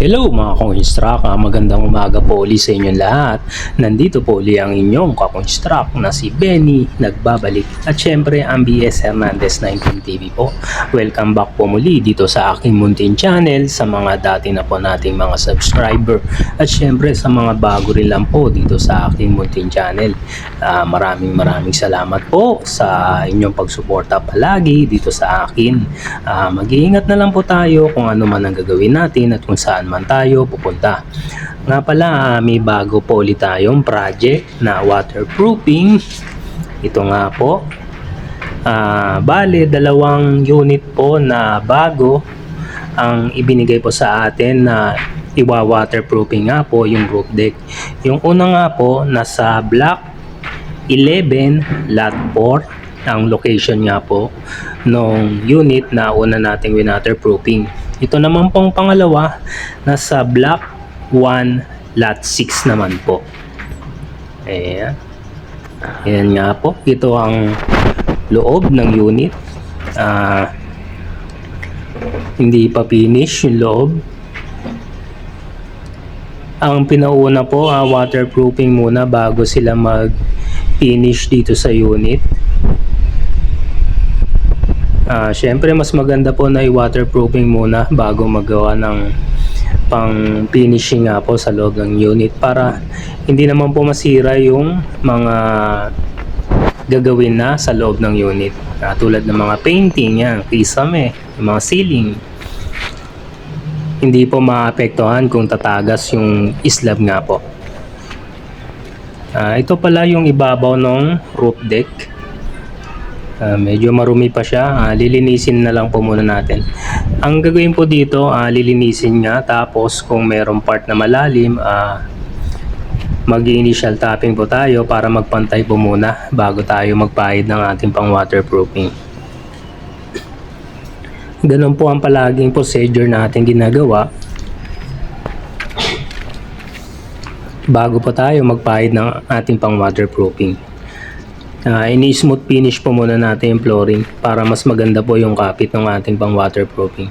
Hello mga ka-construct, magandang umaga po ulit sa inyong lahat. Nandito po ulit ang inyong ka-construct na si Benny nagbabalik at syempre ang BS Hernandez 19 TV po. Welcome back po muli dito sa aking muntin channel, sa mga dati na po nating mga subscriber at syempre sa mga bago rin lang po dito sa aking muntin channel. Maraming salamat po sa inyong pagsuporta palagi dito sa akin. Mag-iingat na lang po tayo kung ano man ang gagawin natin at kung saan man tayo pupunta. Nga pala, may bago po ulit tayong project na waterproofing. Ito nga po. Bale, dalawang unit po na bago ang ibinigay po sa atin na iwa-waterproofing nga po yung roof deck. Yung una nga po, nasa block 11 lot 4 ang location nga po nung unit na una nating waterproofing. Ito naman pong pangalawa, nasa block 1 lot 6 naman po. Ayan. Ayan nga po, ito ang loob ng unit. Hindi pa finish yung loob. Ang pinauna po, waterproofing muna bago sila mag-finish dito sa unit. Syempre mas maganda po na i-waterproofing muna bago magawa ng pang finishing nga po sa loob ng unit para hindi naman po masira yung mga gagawin na sa loob ng unit. Tulad ng mga painting, yan, kisame, yung mga ceiling. Hindi po maapektuhan kung tatagas yung slab nga po. Ito pala yung ibabaw ng roof deck. Medyo marumi pa siya, lilinisin na lang po muna natin. Ang gagawin po dito, lilinisin nga, tapos kung merong part na malalim, mag-initial tapping po tayo para magpantay po muna bago tayo magpahid ng ating pang waterproofing. Ganun po ang palaging procedure natin ginagawa bago po tayo magpahid ng ating pang waterproofing. Ini-smooth finish po muna natin yung flooring para mas maganda po yung kapit ng ating pang waterproofing.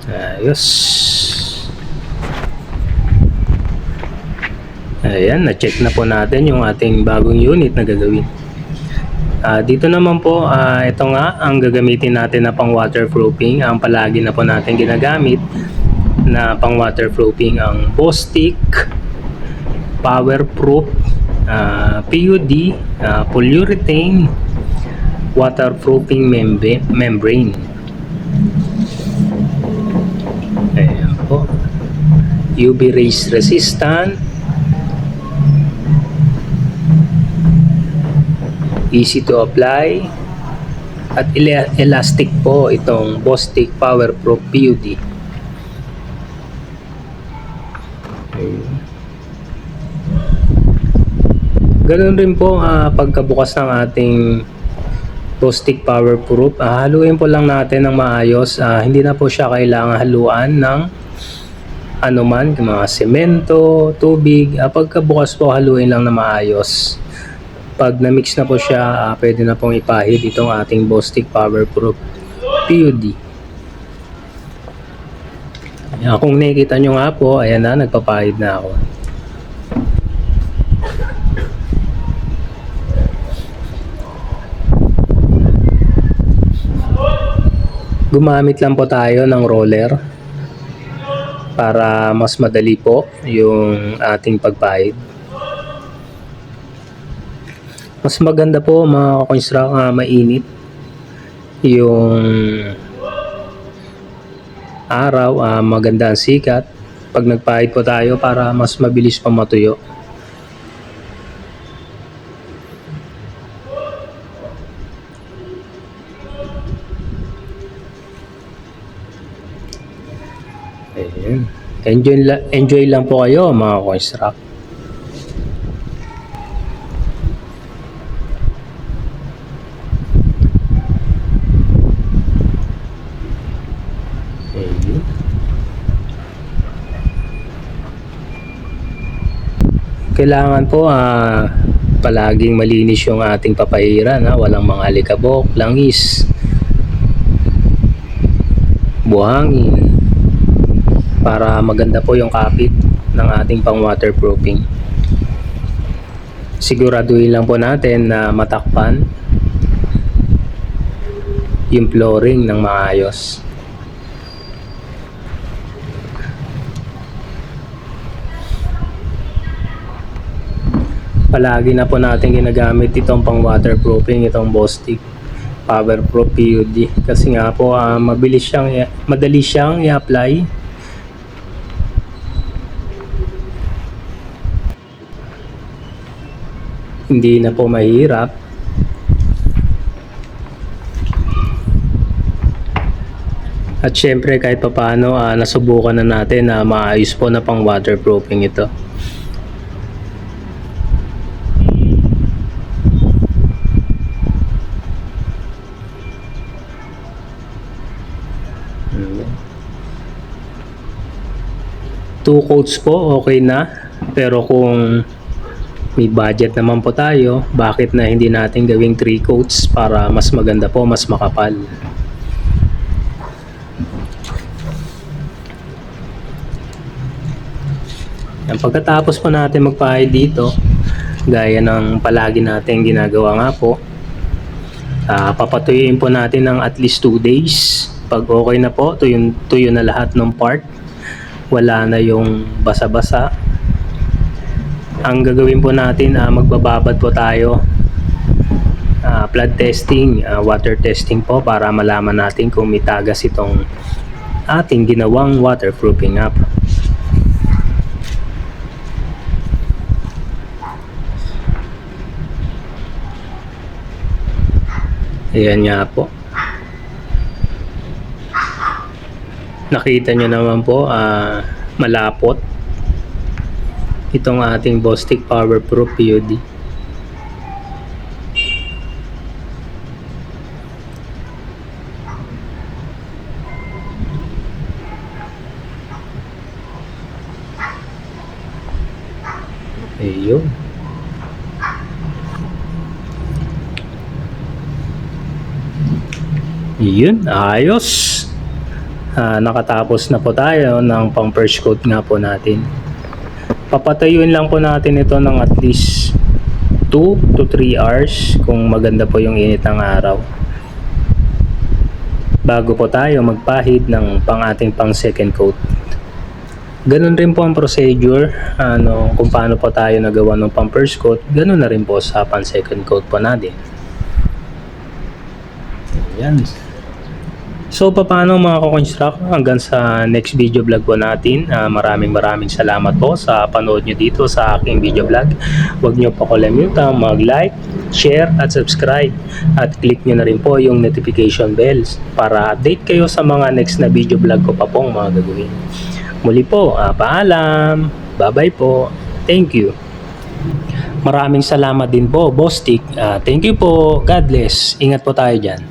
Ayos. Ayan, na-check na po natin yung ating bagong unit na gagawin. Dito naman po, ito nga ang gagamitin natin na pang waterproofing. Ang palagi na po natin ginagamit na pang waterproofing ang Bostik Powerproof PUD Polyurethane Waterproofing Membrane. Ayan po, UV rays resistant, easy to apply at elastic po itong Bostik Powerproof PUD. Ganoon rin po pagkabukas ng ating Bostik Powerproof, haluin po lang natin ng maayos. Hindi na po siya kailangan haluan ng anuman, mga semento, tubig. Pagkabukas po, haluin lang na maayos. Pag na-mix na po siya, pwede na pong ipahid itong ating Bostik Powerproof PUD. Kung nakikita nyo nga po, ayan na, nagpapahid na ako. Gumamit lang po tayo ng roller para mas madali po yung ating pagpahid. Mas maganda po mga construct, mainit yung araw, maganda ang sikat pag nagpahid po tayo para mas mabilis pa matuyo. Ayan. Enjoy lang po kayo mga construct. Kailangan po Palaging malinis yung ating papahiran, walang mga alikabok, langis, buhangin, para maganda po yung kapit ng ating pang waterproofing. Siguraduhin lang po natin na matakpan yung flooring ng maayos. Palagi na po natin ginagamit itong pang waterproofing, itong Bostik Powerproof PUD, kasi nga po madali siyang i-apply. Hindi na po mahirap. At syempre kahit papaano nasubukan na natin na maayos po na pang waterproofing ito. Two coats po okay na, pero kung may budget naman po tayo, bakit na hindi natin gawing 3 coats para mas maganda po, mas makapal. Pagkatapos po natin magpahid dito, gaya ng palagi natin ginagawa nga po, papatuyuin po natin ng at least 2 days. Pag okay na po, tuyo na lahat ng part, wala na yung basa-basa, ang gagawin po natin, magbababad po tayo, flood testing, water testing po, para malaman natin kung may tagas itong ating ginawang waterproofing po. Ayan nga po. Nakita nyo naman po, malapot itong ating Bostik Powerproof PUD. Ayun. Yun, ayos. Nakatapos na po tayo ng pang first coat nga po natin. Papatayuin lang po natin ito ng at least 2 to 3 hours kung maganda po yung init ng araw, bago po tayo magpahid ng ating pang second coat. Ganun rin po ang procedure, kung paano po tayo nagawa ng pang first coat, ganun na rin po sa pang second coat po natin. Ayan. So paano mga ka-construct, hanggang sa next video vlog po natin. Maraming salamat po sa panood nyo dito sa aking video vlog. Huwag nyo po kalimutan mag-like, share at subscribe, at click nyo na rin po yung notification bells para update kayo sa mga next na video vlog ko pa pong mga gagawin. Muli po, paalam, bye bye po, thank you. Maraming salamat din po Bostik, thank you po, God bless, ingat po tayo dyan.